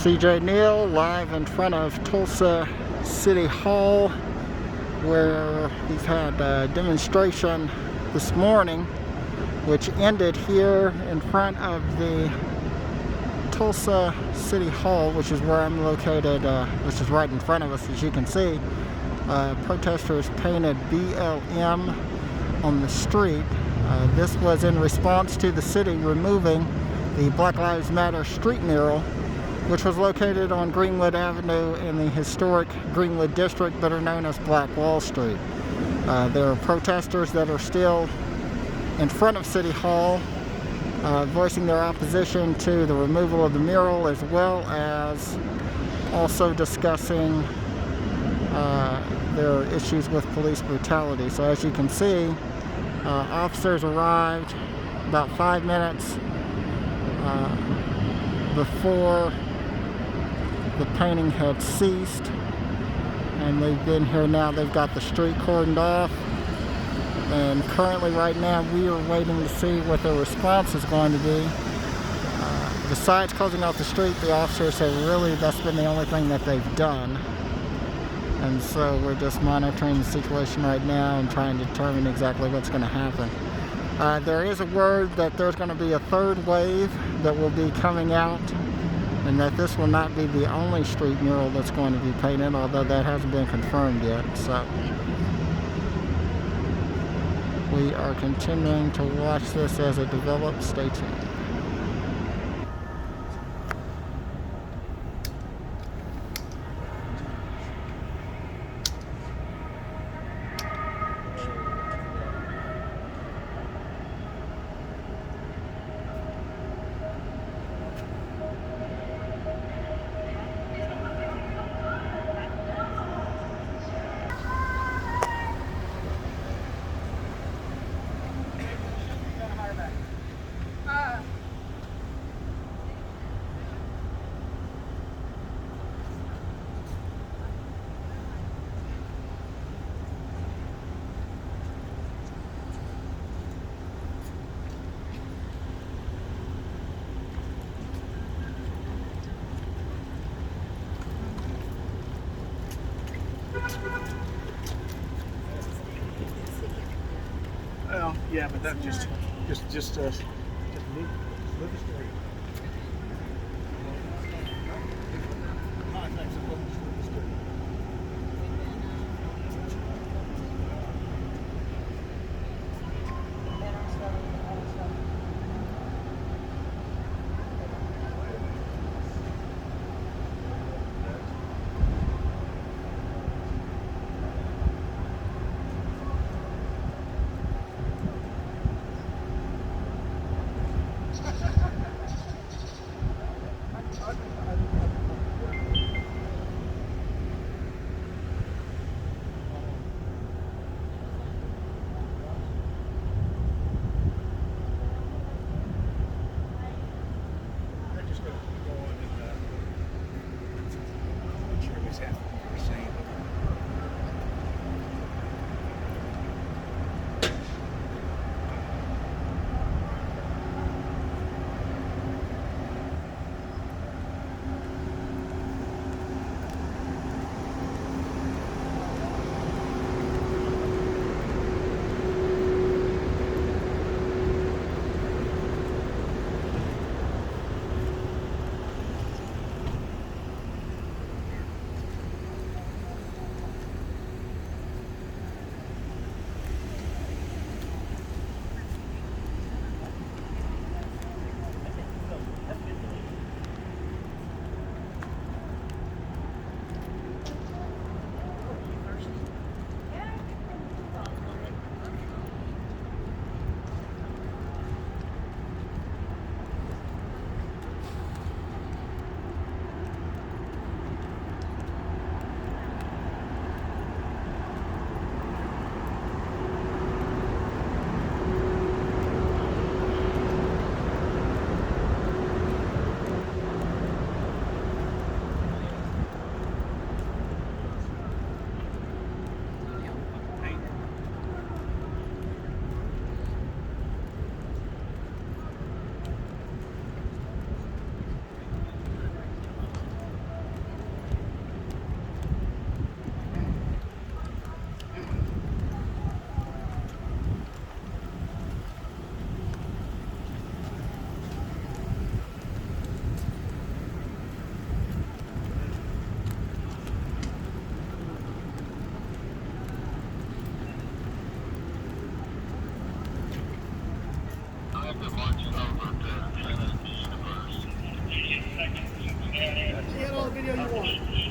CJ Neal live in front of Tulsa City Hall, where we've had a demonstration this morning which ended here in front of the Tulsa City Hall, which is where I'm located, which is right in front of us, as you can see. Protesters painted BLM on the street. This was in response to the city removing the Black Lives Matter street mural, which was located on Greenwood Avenue in the historic Greenwood district, better known as Black Wall Street. There are protesters that are still in front of City Hall, voicing their opposition to the removal of the mural, as well as also discussing their issues with police brutality. So as you can see, officers arrived about 5 minutes before the painting had ceased, and they've been here now. They've got the street cordoned off, and currently right now we are waiting to see what their response is going to be. Besides closing off the street, the officers have really, that's been the only thing that they've done. And so we're just monitoring the situation right now and trying to determine exactly what's going to happen. There is a word that there's going to be a third wave that will be coming out, and that this will not be the only street mural that's going to be painted, although that hasn't been confirmed yet. So we are continuing to watch this as it develops. Stay tuned. Well, yeah, but that just move the story.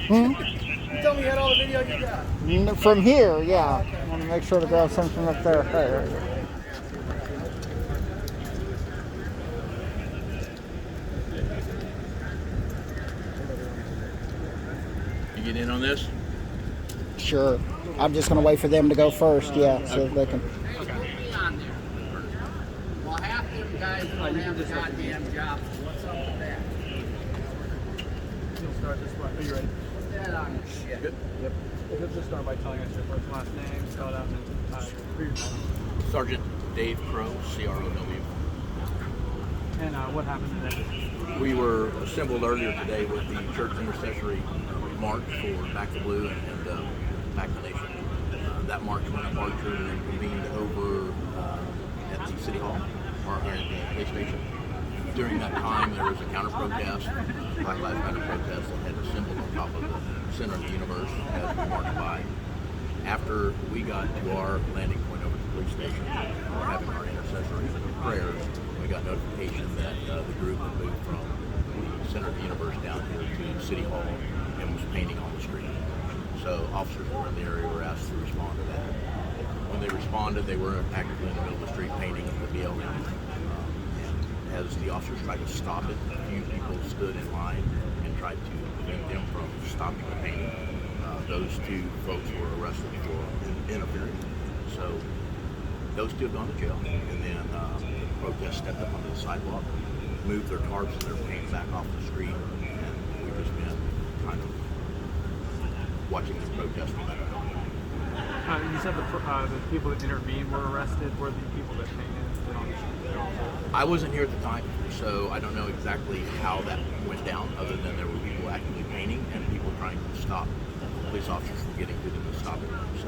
Hmm? You told me you had all the video you got. From here, yeah. I want to make sure to grab something up there. There. You get in on this? Sure. I'm just going to wait for them to go first, yeah, so they can. Well, half them guys don't have a goddamn job. What's up with that? You'll start this way. Are you ready? Put that on your shit. Good. Yep. You'll just start by telling us your first and last name, spell it out, and then who you're calling. Sergeant Dave Crow, CROW. And what happened today? We were assembled earlier today with the church intercessory march for Back the Blue and Back the Nation. That march went up Archer and then convened over at the City Hall or at the police station. During that time, there was a counter protest, Black Lives Matter protest that had assembled on top of the center of the universe as we marched by. After we got to our landing point over at the police station, we were having our intercessory prayers. We got notification that the group had moved from the center of the universe down here to City Hall and was painting on the street. So officers who were in the area were asked to respond to that. When they responded, they were actively in the middle of the street painting the BLM. And as the officers tried to stop it, a few people stood in line and tried to prevent them from stopping the painting. Those two folks were arrested for interfering. So those two have gone to jail. And then the protest stepped up onto the sidewalk, moved their tarps and their paint back off the street, and we've just been kind of watching the protest from that point. You said the people that intervened were arrested. Were the people that painted on the street also? I wasn't here at the time, so I don't know exactly how that went down, other than there were people actively painting and people trying to stop police officers from getting to them and stopping them. So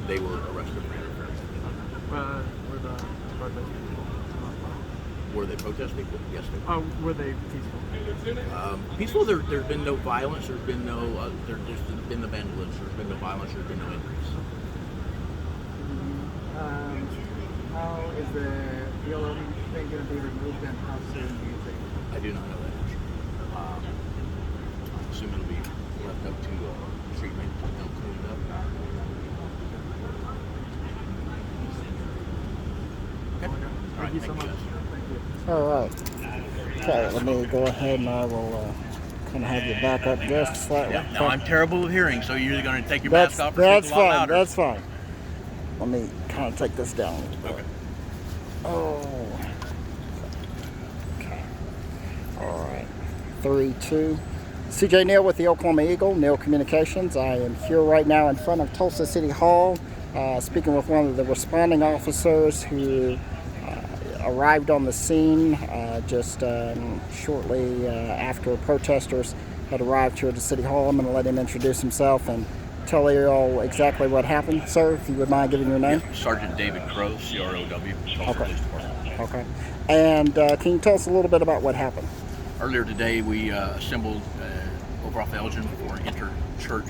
they were arrested for interference. Were the protesters people? Were they protesting? Yes, they were. Were they peaceful? Peaceful. There's been no violence. There's been no. There's been the vandalism. There's been no violence. There's been no injuries. How is the BLM thing going to be removed and how soon do you think? I do not know that answer. I assume it'll be left up to street maintenance to come clean it up. Okay. All right. Thank you so much. guys. Thank you. All right. Okay, let me go ahead and I will kind of have you back up just slightly. Yeah. Now I'm terrible with hearing, so you're either going to take your That's, mask off or that's speak a lot fine. louder. That's fine. Let me kind of take this down a little bit. Okay. Oh. Okay. All right. 3, 2. CJ Neal with the Oklahoma Eagle, Neal Communications. I am here right now in front of Tulsa City Hall, speaking with one of the responding officers who arrived on the scene just shortly after protesters had arrived here at the City Hall. I'm going to let him introduce himself and tell you all exactly what happened. Sir, if you would mind giving your name. Yeah. Sergeant David Crow, CROW, Tulsa Okay. Police Department. Okay. And can you tell us a little bit about what happened? Earlier today, we assembled over off Elgin for an inter-church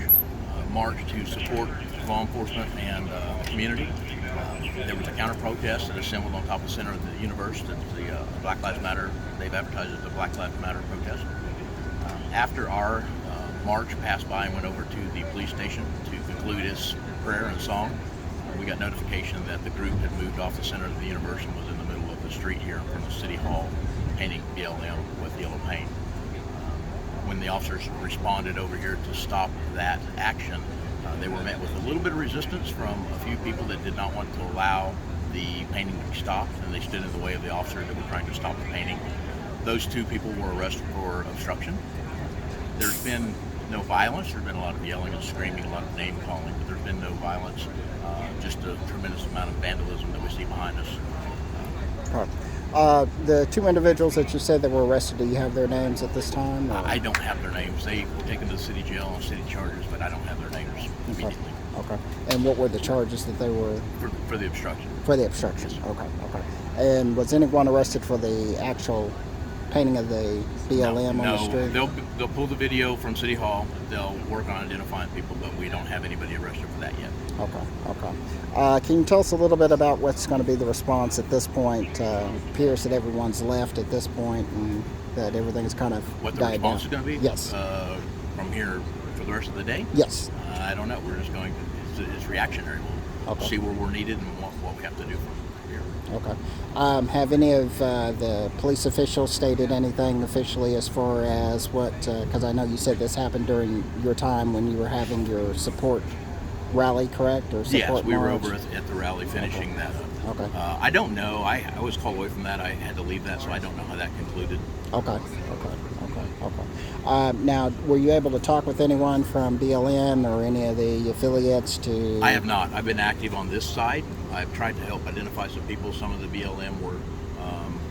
march to support law enforcement and the community. There was a counter-protest that assembled on top of the center of the universe. That's the Black Lives Matter. They've advertised it as the Black Lives Matter protest. After our march passed by and went over to the police station to conclude its prayer and song, we got notification that the group had moved off the center of the universe and was in the middle of the street here in front of City Hall, painting BLM with yellow paint. When the officers responded over here to stop that action, they were met with a little bit of resistance from a few people that did not want to allow the painting to be stopped, and they stood in the way of the officers that were trying to stop the painting. Those two people were arrested for obstruction. There's been no violence. There's been a lot of yelling and screaming, a lot of name calling, but there's been no violence. Just a tremendous amount of vandalism that we see behind us. The two individuals that you said that were arrested, do you have their names at this time? Or? I don't have their names. They were taken to the city jail on city charges, but I don't have their names immediately. Okay. And what were the charges that they were? For the obstruction. For the obstruction. Okay. Okay. And was anyone arrested for the actual painting of the BLM on the street? They'll pull the video from City Hall. They'll work on identifying people, but we don't have anybody arrested for that yet. Okay. Okay. Can you tell us a little bit about what's going to be the response at this point? It appears that everyone's left at this point and that everything's kind of What the died response down. is going to be? Yes. from here for the rest of the day? Yes. I don't know. We're just going to, it's reactionary. We'll Okay. see where we're needed and what we have to do from here. Okay. Have any of the police officials stated anything officially as far as what, because I know you said this happened during your time when you were having your support rally, correct? Or support Yes, we were march? over at the rally finishing that up. Okay. I don't know. I was called away from that. I had to leave that, so I don't know how that concluded. Okay. Now, were you able to talk with anyone from BLM or any of the affiliates to... I have not. I've been active on this side. I've tried to help identify some people. Some of the BLM were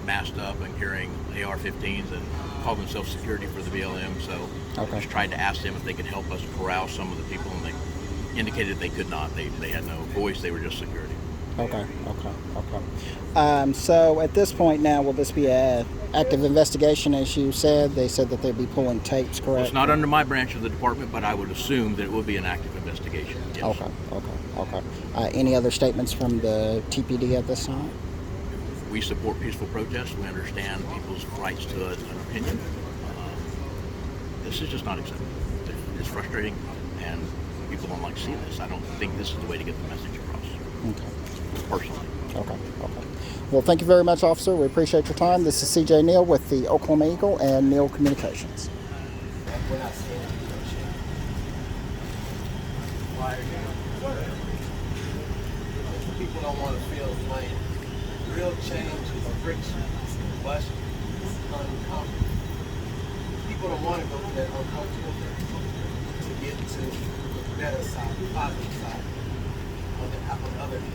masked up and carrying AR-15s and called themselves security for the BLM. So Okay. I just tried to ask them if they could help us corral some of the people, and they indicated they could not. They had no voice. They were just security. Okay. So at this point now, will this be a active investigation, as you said? They said that they'd be pulling tapes, correct? Well, it's not under my branch of the department, but I would assume that it will be an active investigation. Yes. Okay. Any other statements from the TPD at this time? We support peaceful protest. We understand people's rights to an opinion. This is just not acceptable. It's frustrating, and people don't like seeing this. I don't think this is the way to get the message across. Okay. Personally. Okay. Well, thank you very much, officer. We appreciate your time. This is CJ Neal with the Oklahoma Eagle and Neal Communications. We're not seeing any change. Why are you? People don't want to feel blame. Real change is friction, but uncomfortable. People don't want to go through that uncomfortable to get to the better side, the positive side on the other end.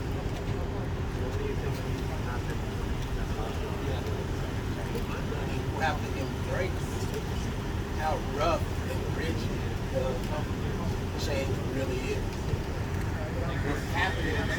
You have to embrace how rough and rigid and uncomfortable change really is. What's happening right